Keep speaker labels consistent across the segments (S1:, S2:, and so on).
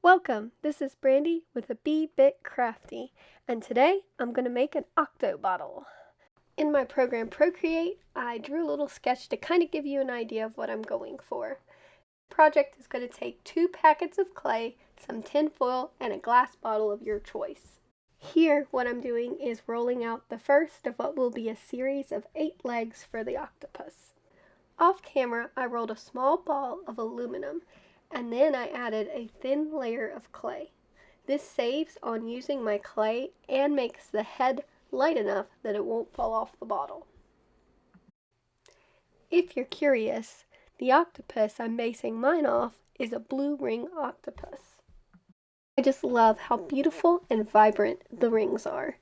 S1: Welcome, this is Brandy with a Bit Crafty, and today I'm going to make an Octobottle. In my program Procreate, I drew a little sketch to kind of give you an idea of what I'm going for. The project is going to take 2 packets of clay, some tin foil, and a glass bottle of your choice. Here, what I'm doing is rolling out the first of what will be a series of 8 legs for the octopus. Off camera, I rolled a small ball of aluminum, and then I added a thin layer of clay. This saves on using my clay and makes the head light enough that it won't fall off the bottle. If you're curious, the octopus I'm basing mine off is a blue ring octopus. I just love how beautiful and vibrant the rings are.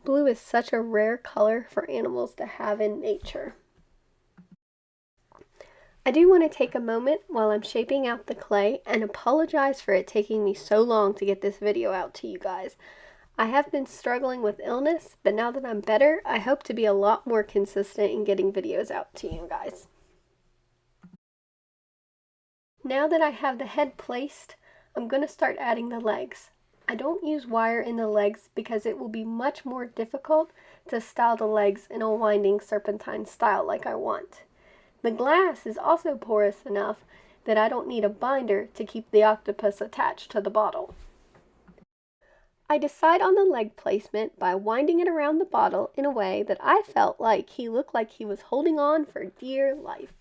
S1: Blue is such a rare color for animals to have in nature. I do want to take a moment while I'm shaping out the clay and apologize for it taking me so long to get this video out to you guys. I have been struggling with illness, but now that I'm better, I hope to be a lot more consistent in getting videos out to you guys. Now that I have the head placed, I'm going to start adding the legs. I don't use wire in the legs because it will be much more difficult to style the legs in a winding serpentine style like I want. The glass is also porous enough that I don't need a binder to keep the octopus attached to the bottle. I decide on the leg placement by winding it around the bottle in a way that I felt like he looked like he was holding on for dear life.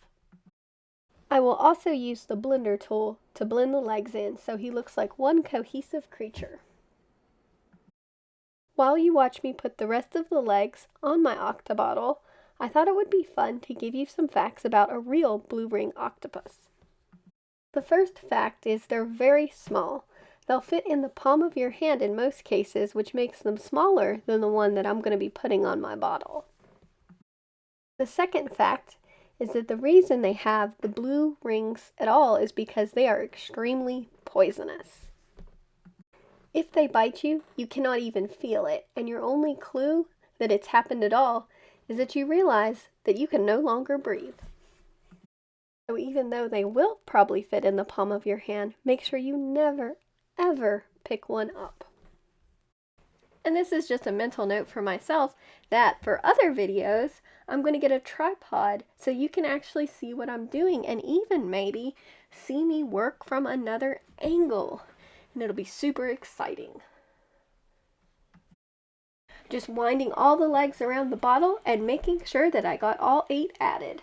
S1: I will also use the blender tool to blend the legs in so he looks like one cohesive creature. While you watch me put the rest of the legs on my Octobottle, I thought it would be fun to give you some facts about a real blue ring octopus. The first fact is they're very small. They'll fit in the palm of your hand in most cases, which makes them smaller than the one that I'm going to be putting on my bottle. The second fact is that the reason they have the blue rings at all is because they are extremely poisonous. If they bite you, you cannot even feel it, and your only clue that it's happened at all is that you realize that you can no longer breathe. So even though they will probably fit in the palm of your hand, make sure you never, ever pick one up. And this is just a mental note for myself that for other videos, I'm going to get a tripod so you can actually see what I'm doing and even maybe see me work from another angle. And it'll be super exciting. Just winding all the legs around the bottle and making sure that I got all 8 added.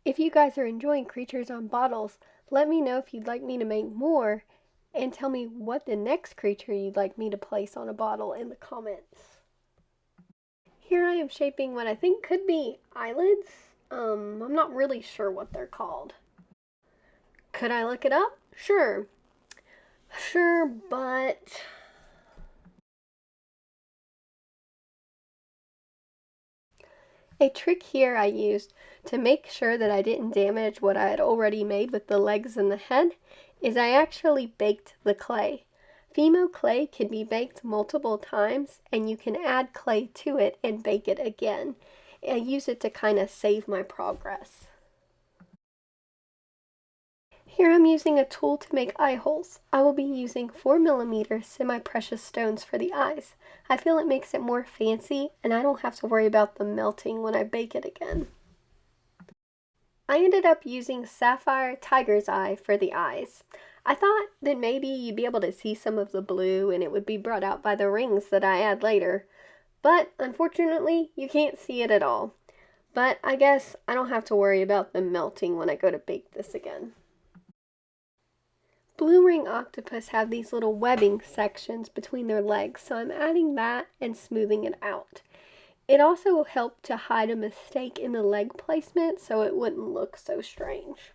S1: If you guys are enjoying creatures on bottles, let me know if you'd like me to make more, and tell me what the next creature you'd like me to place on a bottle in the comments. Here I am shaping what I think could be eyelids. I'm not really sure what they're called. Could I look it up? Sure, but a trick here I used to make sure that I didn't damage what I had already made with the legs and the head is I actually baked the clay. Fimo clay can be baked multiple times and you can add clay to it and bake it again. I use it to kind of save my progress. Here I'm using a tool to make eye holes. I will be using 4mm semi-precious stones for the eyes. I feel it makes it more fancy and I don't have to worry about them melting when I bake it again. I ended up using Sapphire Tigers Eye for the eyes. I thought that maybe you'd be able to see some of the blue and it would be brought out by the rings that I add later. But unfortunately, you can't see it at all. But I guess I don't have to worry about them melting when I go to bake this again. Blue ring octopus have these little webbing sections between their legs, so I'm adding that and smoothing it out. It also helped to hide a mistake in the leg placement so it wouldn't look so strange.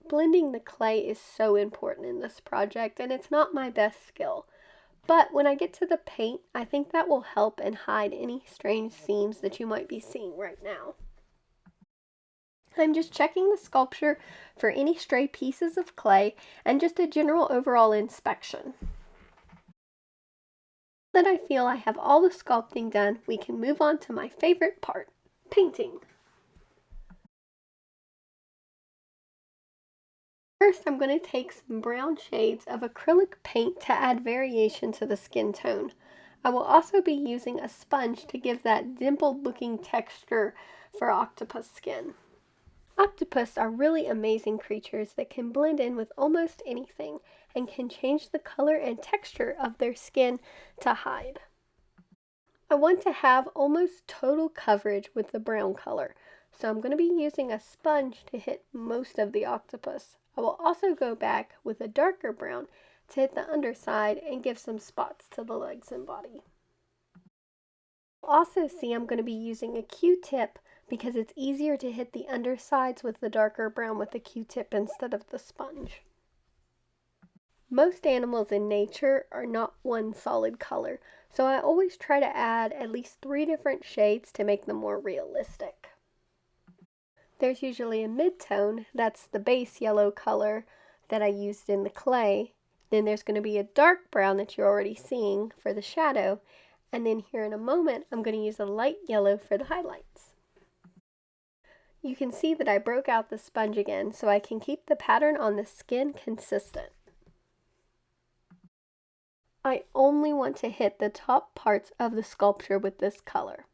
S1: Blending the clay is so important in this project, and it's not my best skill. But when I get to the paint, I think that will help and hide any strange seams that you might be seeing right now. I'm just checking the sculpture for any stray pieces of clay and just a general overall inspection. Now that I feel I have all the sculpting done, we can move on to my favorite part, painting. First, I'm going to take some brown shades of acrylic paint to add variation to the skin tone. I will also be using a sponge to give that dimpled looking texture for octopus skin. Octopus are really amazing creatures that can blend in with almost anything and can change the color and texture of their skin to hide. I want to have almost total coverage with the brown color, so I'm going to be using a sponge to hit most of the octopus. I will also go back with a darker brown to hit the underside and give some spots to the legs and body. You'll also see I'm going to be using a Q-tip because it's easier to hit the undersides with the darker brown with the Q-tip instead of the sponge. Most animals in nature are not one solid color, so I always try to add at least 3 different shades to make them more realistic. There's usually a mid-tone, that's the base yellow color that I used in the clay. Then there's going to be a dark brown that you're already seeing for the shadow. And then here in a moment, I'm going to use a light yellow for the highlights. You can see that I broke out the sponge again so I can keep the pattern on the skin consistent. I only want to hit the top parts of the sculpture with this color.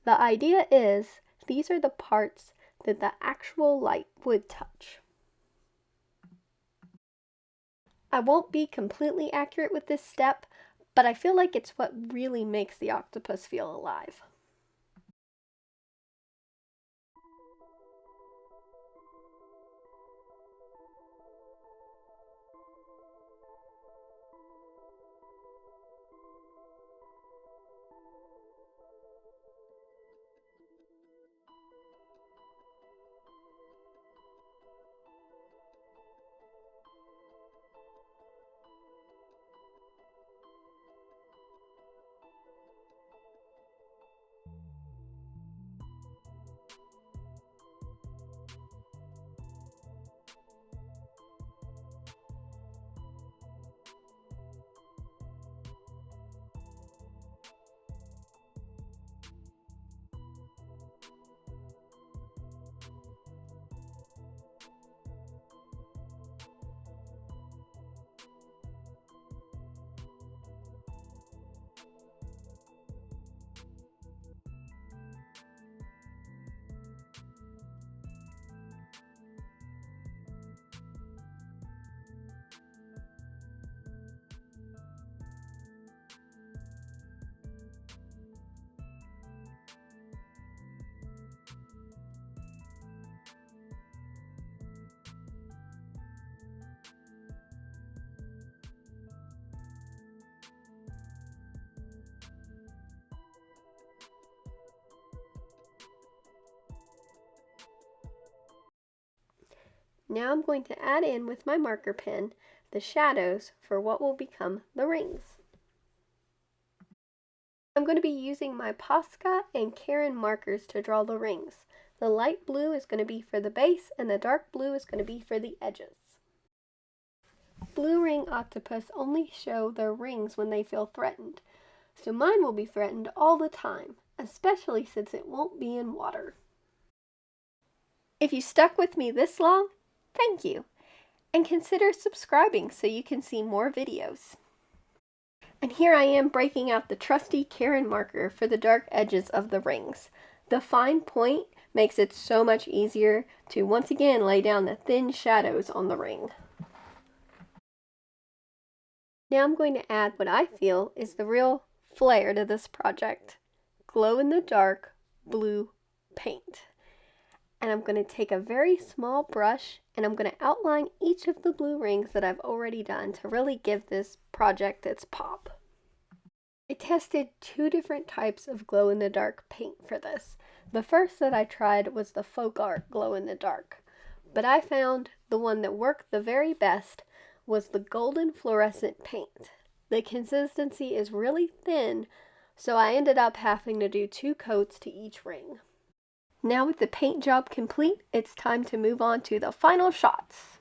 S1: The idea is these are the parts that the actual light would touch. I won't be completely accurate with this step, but I feel like it's what really makes the octopus feel alive. Now I'm going to add in with my marker pen the shadows for what will become the rings. I'm going to be using my Posca and Karin markers to draw the rings. The light blue is going to be for the base and the dark blue is going to be for the edges. Blue ring octopus only show their rings when they feel threatened, so mine will be threatened all the time, especially since it won't be in water. If you stuck with me this long, thank you, and consider subscribing so you can see more videos. And here I am breaking out the trusty Karin marker for the dark edges of the rings. The fine point makes it so much easier to once again lay down the thin shadows on the ring. Now I'm going to add what I feel is the real flair to this project. Glow-in-the-dark blue paint. And I'm going to take a very small brush and I'm going to outline each of the blue rings that I've already done to really give this project its pop. I tested two different types of glow-in-the-dark paint for this. The first that I tried was the folk art glow-in-the-dark, but I found the one that worked the very best was the golden fluorescent paint. The consistency is really thin, so I ended up having to do 2 coats to each ring. Now with the paint job complete, it's time to move on to the final shots.